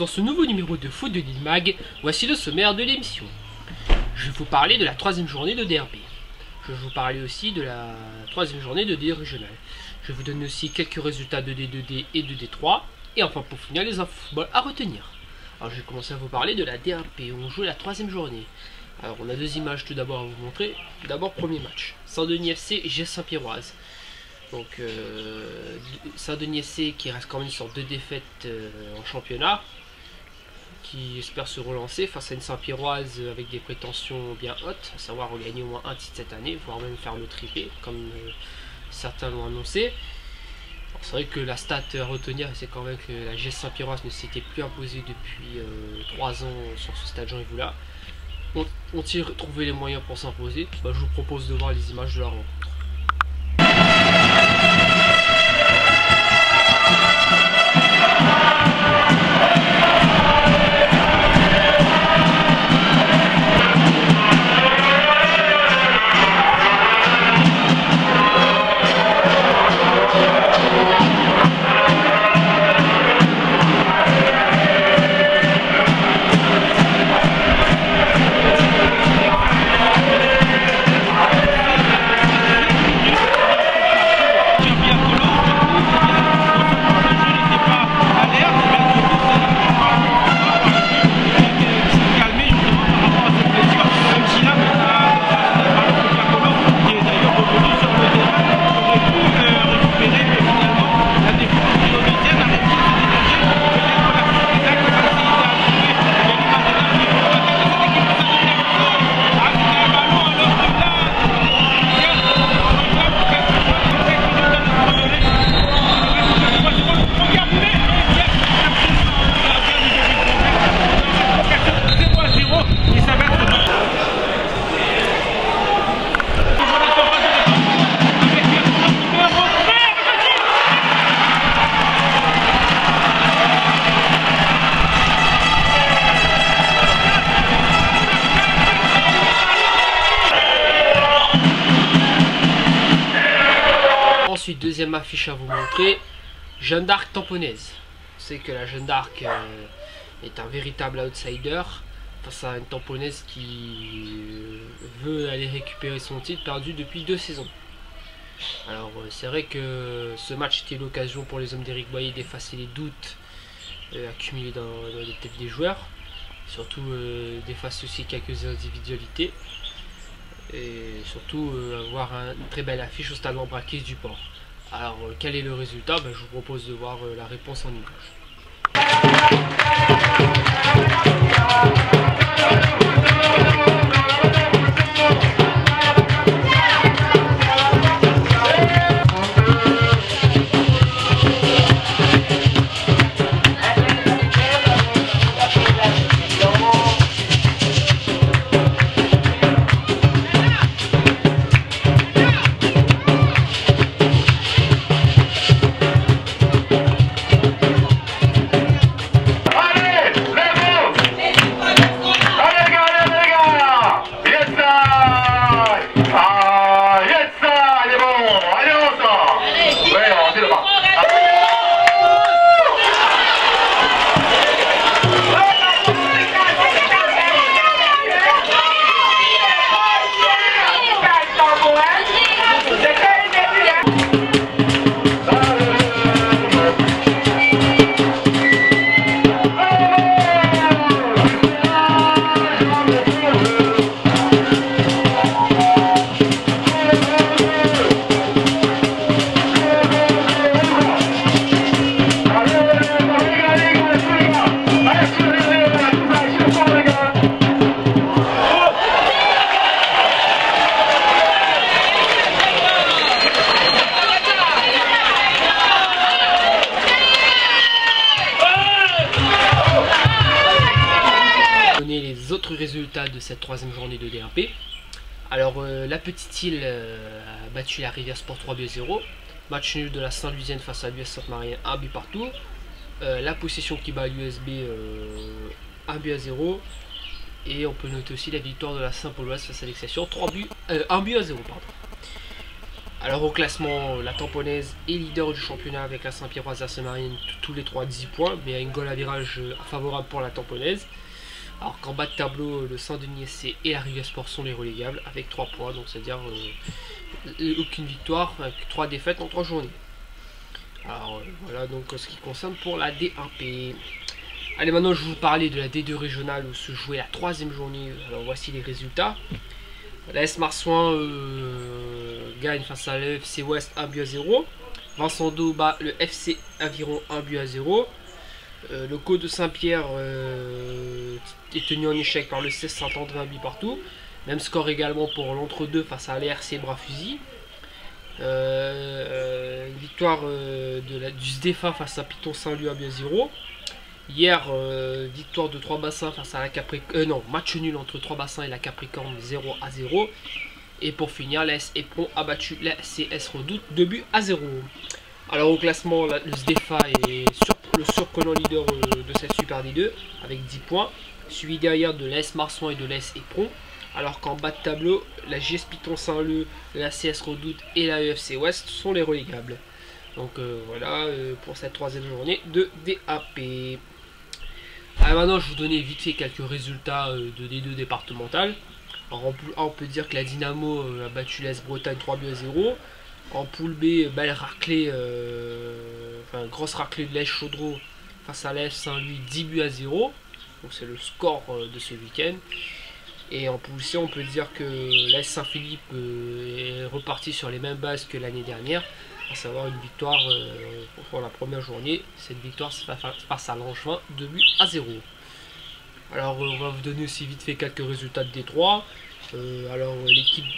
dans ce nouveau numéro de Foot de Lille Mag. Voici le sommaire de l'émission. Je vais vous parler de la troisième journée de DRP. Je vais vous parler aussi de la troisième journée de D régional. Je vais vous donner aussi quelques résultats de D2D et de D3. Et enfin pour finir les infos football à retenir. Alors je vais commencer à vous parler de la DRP où on joue la troisième journée. Alors on a deux images tout d'abord à vous montrer. D'abord premier match. Saint-Denis FC Gers Saint-Pierroise. Donc Saint-Denis FC qui reste quand même une sorte de défaite en championnat, qui espère se relancer face à une Saint-Pierroise avec des prétentions bien hautes, à savoir regagner au moins un titre cette année, voire même faire le triplé comme certains l'ont annoncé. C'est vrai que la stat à retenir, c'est quand même que la Gers Saint-Pierroise ne s'était plus imposée depuis 3 ans sur ce stade Jean-Yves Moulin. Ont-ils trouvé les moyens pour s'imposer? Je vous propose de voir les images de la rencontre. Ensuite, deuxième affiche à vous montrer, Jeanne d'Arc Tamponnaise. C'est que la Jeanne d'Arc est un véritable outsider face à une Tamponnaise qui veut aller récupérer son titre perdu depuis 2 saisons. Alors c'est vrai que ce match était l'occasion pour les hommes d'Éric Boyer d'effacer les doutes accumulés dans les têtes des joueurs, surtout d'effacer aussi quelques individualités. Et surtout avoir une très belle affiche au stade Lambraquès du Port. Alors quel est le résultat? Je vous propose de voir la réponse en image. Les autres résultats de cette troisième journée de DRP. Alors la Petite Île a battu la Rivière Sport 3-0. Match nul de la Saint-Louisienne face à l'US Sainte-Marie, 1 but partout. La Possession qui bat l'USB 1-0. Et on peut noter aussi la victoire de la Saint-Pauloise face à l'Exception, 1 but à 0. Pardon. Alors au classement, la Tamponaise est leader du championnat avec la Saint-Pierroise Saint-Marine, tous les trois 10 points, mais il y a une goal à virage favorable pour la Tamponaise. Alors qu'en bas de tableau, le Saint-Denis SC et la Rivière Sport sont les relégables avec 3 points, donc c'est-à-dire aucune victoire, avec 3 défaites en 3 journées. Alors voilà donc ce qui concerne pour la D1P. Allez, maintenant je vais vous parler de la D2 régionale où se jouait la 3e journée. Alors voici les résultats. La S Marsouin gagne face à l'FC Ouest 1-0. Vincent d'Eau bat le FC Aviron 1-0. Le Co de Saint-Pierre est tenu en échec par le 16 Saint-André 1 but partout. Même score également pour l'entre-deux face à l'RC Bras-Fusil. Victoire du SDFA face à Piton Saint-Louis 1-0. Hier, victoire de 3 bassins face à la Capricorne. Non, match nul entre 3 bassins et la Capricorne 0-0. Et pour finir, la S Éperon a battu la CS Redoute 2-0. Alors au classement, le SDFA est le surprenant leader de cette Super D2 avec 10 points. Suivi derrière de l'AS Marsouin et de l'AS Éperon. Alors qu'en bas de tableau, la JS Piton Saint-Leu, la CS Redoute et la EFC Ouest sont les relégables. Donc voilà pour cette 3e journée de DAP. Alors maintenant je vais vous donner vite fait quelques résultats de D2 départementales. Alors, on peut dire que la Dynamo a battu l'AS Bretagne 3-0. En poule B, belle raclée, grosse raclée de l'AS Chaudreau face à l'AS Saint-Louis 10-0. Donc c'est le score de ce week-end. Et en poule C, on peut dire que l'AS Saint-Philippe est reparti sur les mêmes bases que l'année dernière, à savoir une victoire pour la première journée. Cette victoire se face à Langevin 2-0. Alors on va vous donner aussi vite fait quelques résultats de D3.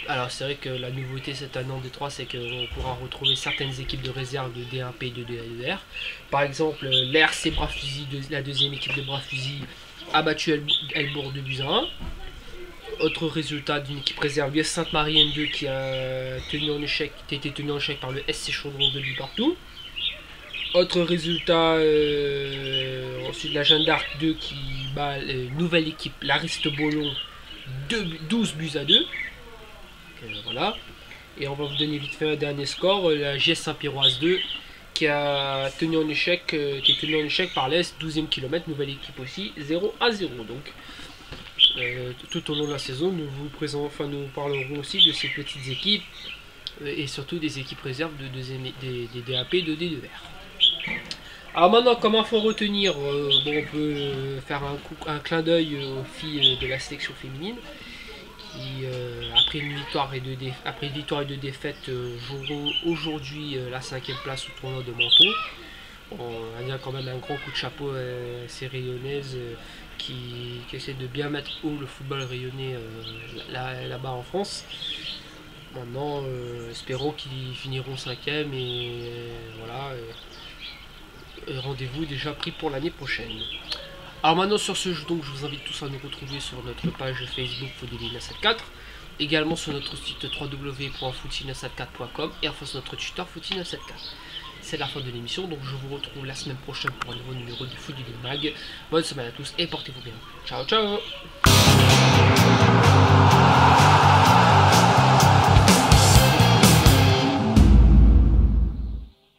Alors c'est vrai que la nouveauté cette année en D3, c'est qu'on pourra retrouver certaines équipes de réserve de D1P et de D2R. Par exemple, l'RC Bras-Fusil, la deuxième équipe de Bras-Fusil, a battu Elbourg 2-1. Autre résultat d'une équipe réserve, l'US Sainte-Marie N2 qui a été tenu en échec par le SC Chaudron 2 buts partout. Autre résultat, ensuite la Jeanne d'Arc 2 qui bat une nouvelle équipe, l'Ariste Bollon 12-2. Voilà. Et on va vous donner vite fait un dernier score, la GS Saint-Pierroise 2 qui est tenu en échec par l'Est 12e kilomètre, nouvelle équipe aussi, 0-0. Donc tout au long de la saison, nous parlerons aussi de ces petites équipes et surtout des équipes réserves des DAP de D2R. Alors maintenant, comment faut retenir on peut faire un clin d'œil aux filles de la sélection féminine qui, après une victoire et deux défaites, joueront aujourd'hui la 5e place au tournoi de Menton. On va dire quand même un grand coup de chapeau à ces Rayonnaises qui essaient de bien mettre haut le football rayonnais là-bas en France. Maintenant, espérons qu'ils finiront 5e et voilà. Rendez-vous déjà pris pour l'année prochaine. Alors maintenant sur ce jeu, donc je vous invite tous à nous retrouver sur notre page Facebook Foodily974, également sur notre site www.foodily974.com et enfin sur notre Twitter Foodily974. C'est la fin de l'émission, donc je vous retrouve la semaine prochaine pour un nouveau numéro du Foodily Mag. Bonne semaine à tous et portez-vous bien. Ciao ciao.